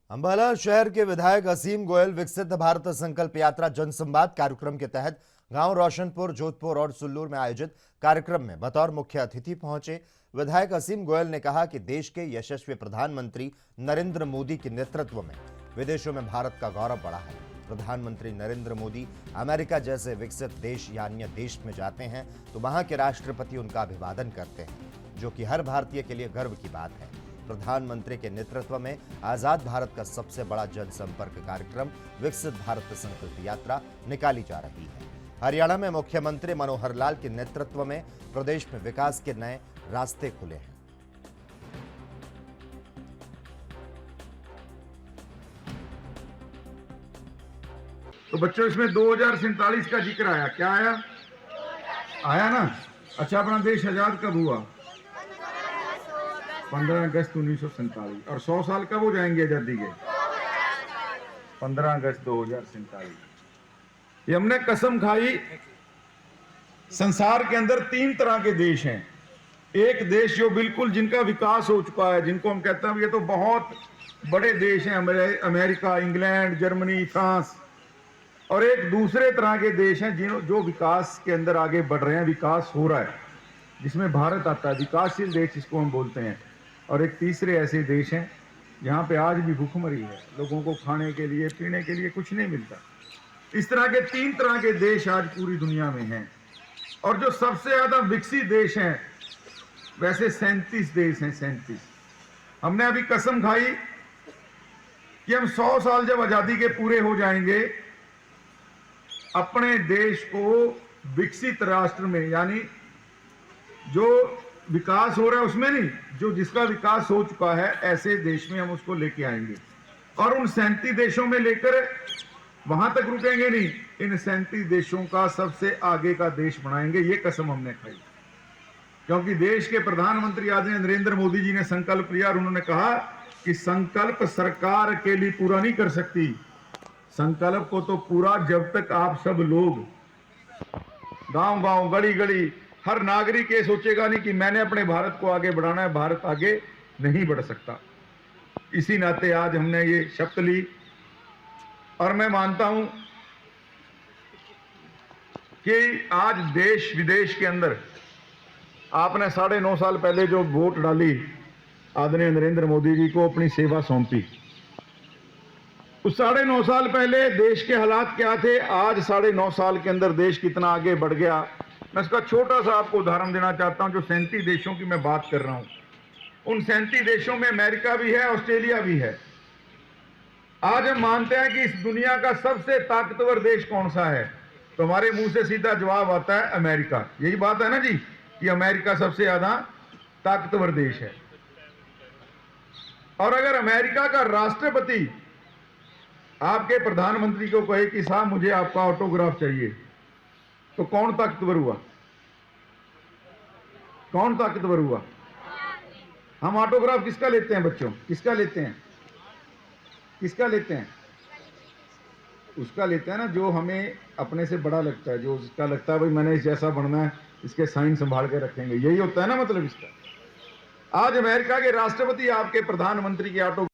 अंबाला शहर के विधायक असीम गोयल विकसित भारत संकल्प यात्रा जनसंवाद कार्यक्रम के तहत गांव रोशनपुर, जोधपुर और सुल्लूर में आयोजित कार्यक्रम में बतौर मुख्य अतिथि पहुंचे। विधायक असीम गोयल ने कहा कि देश के यशस्वी प्रधानमंत्री नरेंद्र मोदी के नेतृत्व में विदेशों में भारत का गौरव बढ़ा है। प्रधानमंत्री नरेंद्र मोदी अमेरिका जैसे विकसित देश या अन्य देश में जाते हैं तो वहां के राष्ट्रपति उनका अभिवादन करते हैं, जो कि हर भारतीय के लिए गर्व की बात है। प्रधानमंत्री के नेतृत्व में आजाद भारत का सबसे बड़ा जनसंपर्क कार्यक्रम विकसित भारत संकल्प यात्रा निकाली जा रही है। हरियाणा में मुख्यमंत्री मनोहर लाल के नेतृत्व में प्रदेश में विकास के नए रास्ते खुले हैं। तो बच्चों, इसमें 2047 का जिक्र आया। क्या आया? आया ना? अच्छा, अपना देश आजाद कब हुआ? 15 अगस्त 1947। और 100 साल कब हो जाएंगे आजादी के? 15 अगस्त 2047। ये हमने कसम खाई। संसार के अंदर 3 तरह के देश हैं। एक देश जो बिल्कुल जिनका विकास हो चुका है, जिनको हम कहते हैं ये तो बहुत बड़े देश हैं, अमेरिका, इंग्लैंड, जर्मनी, फ्रांस। और एक दूसरे तरह के देश हैं जो विकास के अंदर आगे बढ़ रहे हैं, विकास हो रहा है, जिसमें भारत आता है, विकासशील देश जिसको हम बोलते हैं। और एक तीसरे ऐसे देश हैं जहाँ पे आज भी भूखमरी है, लोगों को खाने के लिए, पीने के लिए कुछ नहीं मिलता। इस तरह के 3 तरह के देश आज पूरी दुनिया में हैं। और जो सबसे ज्यादा विकसित देश हैं, वैसे 37 देश हैं। 37। हमने अभी कसम खाई कि हम 100 साल जब आजादी के पूरे हो जाएंगे, अपने देश को विकसित राष्ट्र में, यानी जो विकास हो रहा है उसमें नहीं, जो जिसका विकास हो चुका है ऐसे देश में हम उसको लेके आएंगे। और उन 37 देशों में लेकर वहां तक रुकेंगे नहीं, इन 37 देशों का सबसे आगे का देश बनाएंगे। ये कसम हमने खाई, क्योंकि देश के प्रधानमंत्री आदरणीय नरेंद्र मोदी जी ने संकल्प लिया और उन्होंने कहा कि संकल्प सरकार अकेली पूरा नहीं कर सकती। संकल्प को तो पूरा जब तक आप सब लोग गांव गांव, गली गली, हर नागरिक ये सोचेगा नहीं कि मैंने अपने भारत को आगे बढ़ाना है, भारत आगे नहीं बढ़ सकता। इसी नाते आज हमने ये शपथ ली। और मैं मानता हूं कि आज देश विदेश के अंदर आपने 9.5 साल पहले जो वोट डाली, आदरणीय नरेंद्र मोदी जी को अपनी सेवा सौंपी। उस 9.5 साल पहले देश के हालात क्या थे, आज 9.5 साल के अंदर देश कितना आगे बढ़ गया। मैं इसका छोटा सा आपको उदाहरण देना चाहता हूं। जो 37 देशों की मैं बात कर रहा हूं, उन 37 देशों में अमेरिका भी है, ऑस्ट्रेलिया भी है। आज हम मानते हैं कि इस दुनिया का सबसे ताकतवर देश कौन सा है, तो हमारे मुंह से सीधा जवाब आता है अमेरिका। यही बात है ना जी, कि अमेरिका सबसे ज्यादा ताकतवर देश है। और अगर अमेरिका का राष्ट्रपति आपके प्रधानमंत्री को कहे कि साहब मुझे आपका ऑटोग्राफ चाहिए, तो कौन ताकतवर हुआ? कौन ताकतवर हुआ? हम ऑटोग्राफ किसका लेते हैं बच्चों? किसका लेते हैं? किसका लेते हैं? उसका लेते हैं ना जो हमें अपने से बड़ा लगता है, जो उसका लगता है भाई मैंने इस जैसा बनना है, इसके साइन संभाल के रखेंगे। यही होता है ना मतलब इसका। आज अमेरिका के राष्ट्रपति आपके प्रधानमंत्री के ऑटो